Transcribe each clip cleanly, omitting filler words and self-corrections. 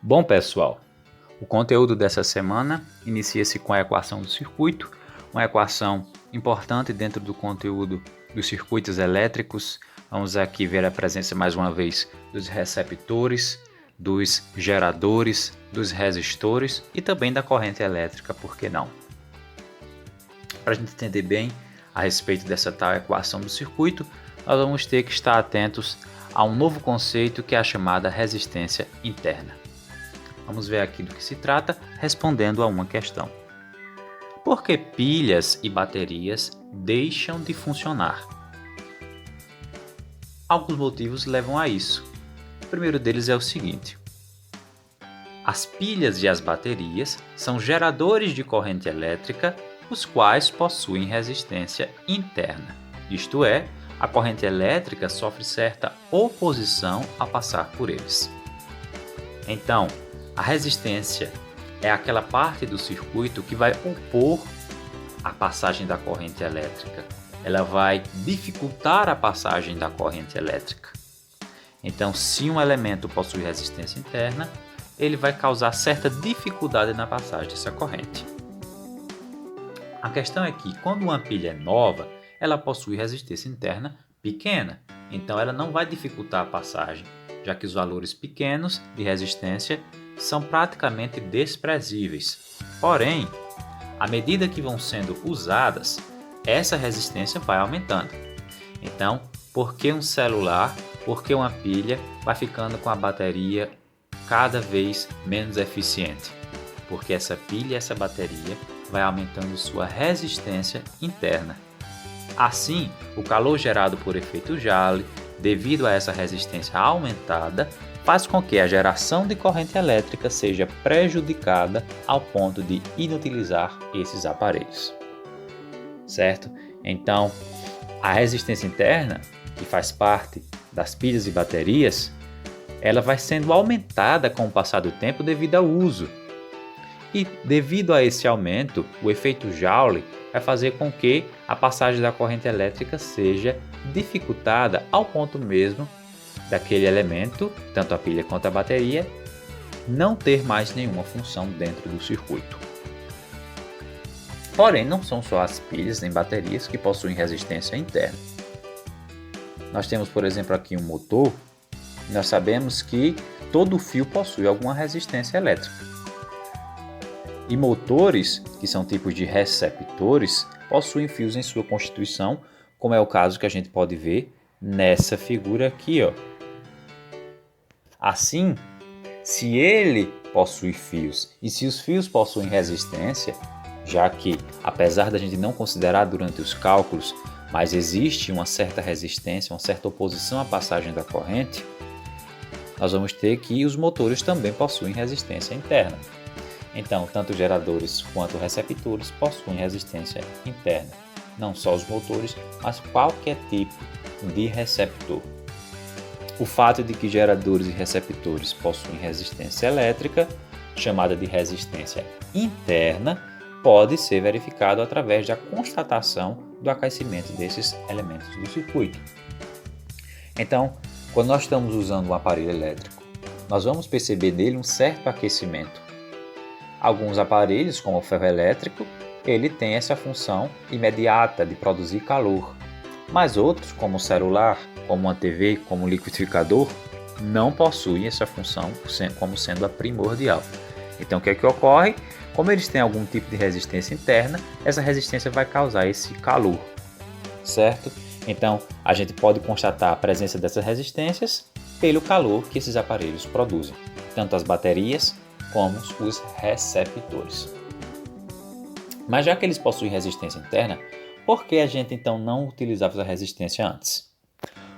Bom, pessoal, o conteúdo dessa semana inicia-se com a equação do circuito, uma equação importante dentro do conteúdo dos circuitos elétricos. Vamos aqui ver a presença mais uma vez dos receptores, dos geradores, dos resistores e também da corrente elétrica, por que não? Para a gente entender bem a respeito dessa tal equação do circuito, nós vamos ter que estar atentos a um novo conceito que é a chamada resistência interna. Vamos ver aqui do que se trata, respondendo a uma questão. Por que pilhas e baterias deixam de funcionar? Alguns motivos levam a isso. O primeiro deles é o seguinte: as pilhas e as baterias são geradores de corrente elétrica, os quais possuem resistência interna. Isto é, a corrente elétrica sofre certa oposição a passar por eles. Então, a resistência é aquela parte do circuito que vai opor a passagem da corrente elétrica. Ela vai dificultar a passagem da corrente elétrica. Então, se um elemento possui resistência interna, ele vai causar certa dificuldade na passagem dessa corrente. A questão é que, quando uma pilha é nova, ela possui resistência interna pequena. Então, ela não vai dificultar a passagem, já que os valores pequenos de resistência são praticamente desprezíveis. Porém, à medida que vão sendo usadas, essa resistência vai aumentando. Então, por que um celular, por que uma pilha vai ficando com a bateria cada vez menos eficiente? Porque essa pilha e essa bateria vai aumentando sua resistência interna. Assim, o calor gerado por efeito Joule, devido a essa resistência aumentada, faz com que a geração de corrente elétrica seja prejudicada ao ponto de inutilizar esses aparelhos. Certo? Então, a resistência interna, que faz parte das pilhas e baterias, ela vai sendo aumentada com o passar do tempo devido ao uso. E devido a esse aumento, o efeito Joule vai fazer com que a passagem da corrente elétrica seja dificultada ao ponto mesmo daquele elemento, tanto a pilha quanto a bateria, não ter mais nenhuma função dentro do circuito. Porém, não são só as pilhas nem baterias que possuem resistência interna. Nós temos, por exemplo, aqui um motor. Nós sabemos que todo fio possui alguma resistência elétrica. E motores, que são tipos de receptores, possuem fios em sua constituição, como é o caso que a gente pode ver nessa figura aqui, ó. Assim, se ele possui fios e se os fios possuem resistência, já que, apesar da gente não considerar durante os cálculos, mas existe uma certa resistência, uma certa oposição à passagem da corrente, nós vamos ter que os motores também possuem resistência interna. Então, tanto geradores quanto receptores possuem resistência interna. Não só os motores, mas qualquer tipo de receptor. O fato de que geradores e receptores possuem resistência elétrica, chamada de resistência interna, pode ser verificado através da constatação do aquecimento desses elementos do circuito. Então, quando nós estamos usando um aparelho elétrico, nós vamos perceber nele um certo aquecimento. Alguns aparelhos, como o ferro elétrico, ele tem essa função imediata de produzir calor. Mas outros, como o celular, como uma TV, como o liquidificador, não possuem essa função como sendo a primordial. Então, o que é que ocorre? Como eles têm algum tipo de resistência interna, essa resistência vai causar esse calor, certo? Então, a gente pode constatar a presença dessas resistências pelo calor que esses aparelhos produzem, tanto as baterias como os receptores. Mas já que eles possuem resistência interna, por que a gente então não utilizava essa resistência antes?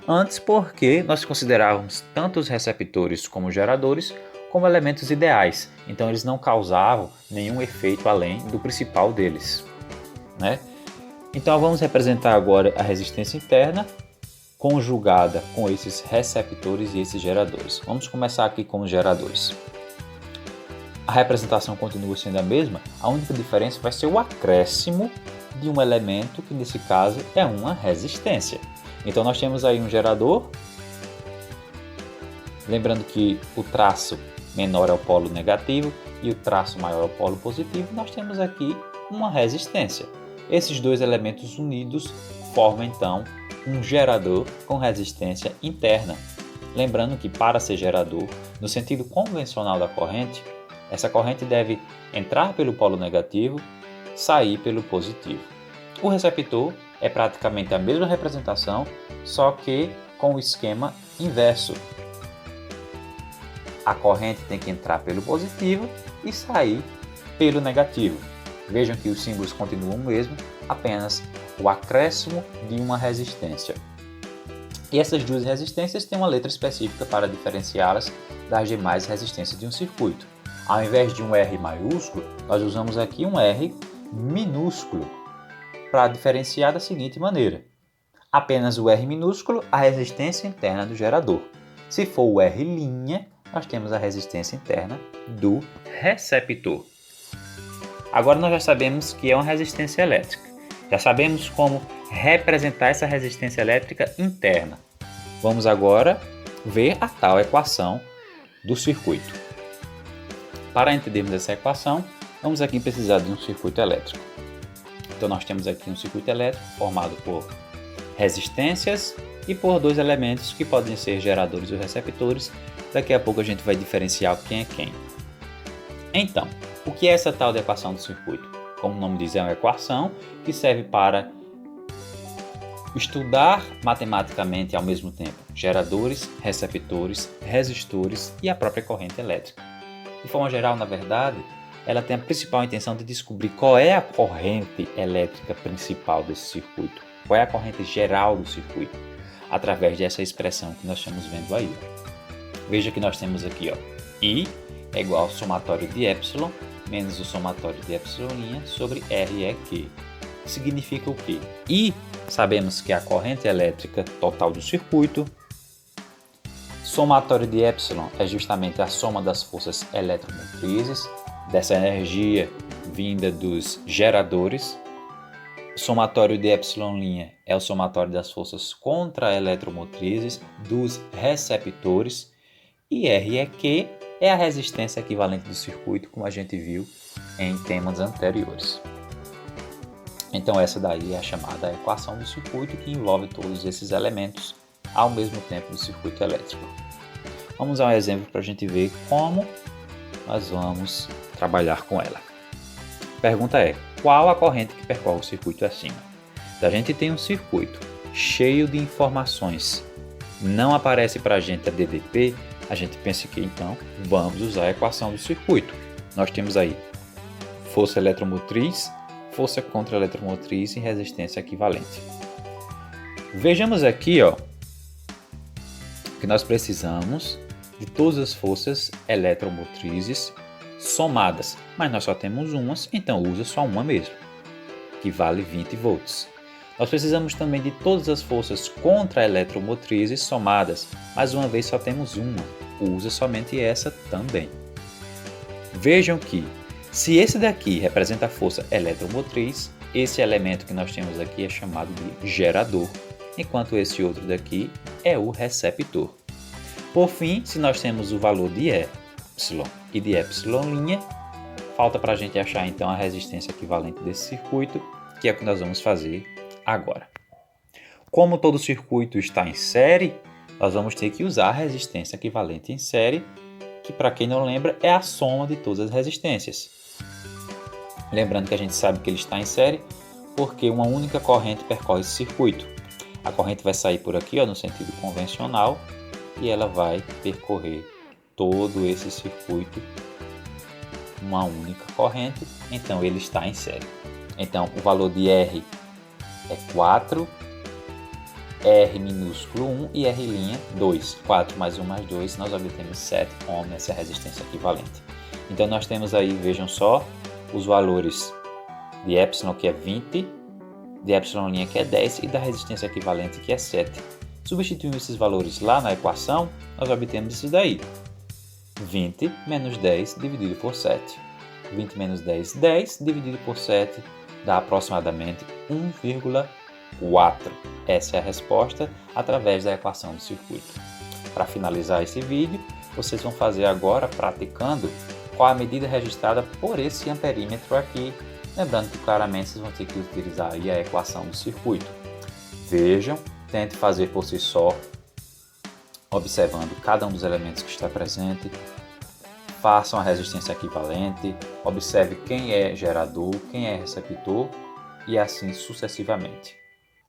Antes porque nós considerávamos tanto os receptores como os geradores como elementos ideais, então eles não causavam nenhum efeito além do principal deles, né? Então vamos representar agora a resistência interna conjugada com esses receptores e esses geradores. Vamos começar aqui com os geradores. A representação continua sendo a mesma, a única diferença vai ser o acréscimo de um elemento que nesse caso é uma resistência. Então nós temos aí um gerador, lembrando que o traço menor é o polo negativo e o traço maior é o polo positivo, nós temos aqui uma resistência. Esses dois elementos unidos formam então um gerador com resistência interna. Lembrando que para ser gerador, no sentido convencional da corrente, essa corrente deve entrar pelo polo negativo, sair pelo positivo. O receptor é praticamente a mesma representação, só que com o esquema inverso. A corrente tem que entrar pelo positivo e sair pelo negativo. Vejam que os símbolos continuam o mesmo, apenas o acréscimo de uma resistência. E essas duas resistências têm uma letra específica para diferenciá-las das demais resistências de um circuito. Ao invés de um R maiúsculo, nós usamos aqui um R minúsculo para diferenciar da seguinte maneira. Apenas o R minúsculo, a resistência interna do gerador. Se for o R', nós temos a resistência interna do receptor. Agora nós já sabemos que é uma resistência elétrica. Já sabemos como representar essa resistência elétrica interna. Vamos agora ver a tal equação do circuito. Para entendermos essa equação, vamos aqui precisar de um circuito elétrico. Então nós temos aqui um circuito elétrico formado por resistências e por dois elementos que podem ser geradores ou receptores. Daqui a pouco a gente vai diferenciar quem é quem. Então, o que é essa tal de equação do circuito? Como o nome diz, é uma equação que serve para estudar matematicamente ao mesmo tempo geradores, receptores, resistores e a própria corrente elétrica. De forma geral, na verdade, ela tem a principal intenção de descobrir qual é a corrente elétrica principal desse circuito, qual é a corrente geral do circuito, através dessa expressão que nós estamos vendo aí. Veja que nós temos aqui, I é igual ao somatório de epsilon menos o somatório de epsilon' sobre REQ. Significa o quê? I, sabemos que é a corrente elétrica total do circuito. Somatório de epsilon é justamente a soma das forças eletromotrizes, dessa energia vinda dos geradores. Somatório de epsilon' é o somatório das forças contra-eletromotrizes dos receptores. E REQ é a resistência equivalente do circuito, como a gente viu em temas anteriores. Então essa daí é a chamada equação do circuito, que envolve todos esses elementos ao mesmo tempo do circuito elétrico. Vamos a um exemplo para a gente ver como nós vamos trabalhar com ela. A pergunta é, qual a corrente que percorre o circuito acima? Então, a gente tem um circuito cheio de informações. Não aparece para a gente a DDP, a gente pensa que então vamos usar a equação do circuito. Nós temos aí força eletromotriz, força contra-eletromotriz e resistência equivalente. Vejamos aqui que nós precisamos de todas as forças eletromotrizes somadas, mas nós só temos umas, então usa só uma mesmo, que vale 20 volts. Nós precisamos também de todas as forças contra-eletromotrizes somadas, mas uma vez só temos uma, usa somente essa também. Vejam que, se esse daqui representa a força eletromotriz, esse elemento que nós temos aqui é chamado de gerador, enquanto esse outro daqui é o receptor. Por fim, se nós temos o valor de epsilon e de epsilon', falta para a gente achar então a resistência equivalente desse circuito, que é o que nós vamos fazer agora. Como todo circuito está em série, nós vamos ter que usar a resistência equivalente em série, que para quem não lembra é a soma de todas as resistências. Lembrando que a gente sabe que ele está em série porque uma única corrente percorre esse circuito. A corrente vai sair por aqui no sentido convencional e ela vai percorrer todo esse circuito, uma única corrente, então ele está em série. Então o valor de R é 4, R minúsculo 1 e R' 2. 4 mais 1 mais 2, nós obtemos 7 ohms, essa é a resistência equivalente. Então nós temos aí, vejam só, os valores de epsilon, que é 20, de epsilon' que é 10 e da resistência equivalente, que é 7. Substituindo esses valores lá na equação, nós obtemos isso daí. 20 menos 10 dividido por 7. 20 menos 10, 10 dividido por 7 dá aproximadamente 1,4. Essa é a resposta através da equação do circuito. Para finalizar esse vídeo, vocês vão fazer agora, praticando, qual a medida registrada por esse amperímetro aqui. Lembrando que claramente vocês vão ter que utilizar aí a equação do circuito. Vejam, tente fazer por si só, observando cada um dos elementos que está presente. Façam a resistência equivalente, observe quem é gerador, quem é receptor e assim sucessivamente.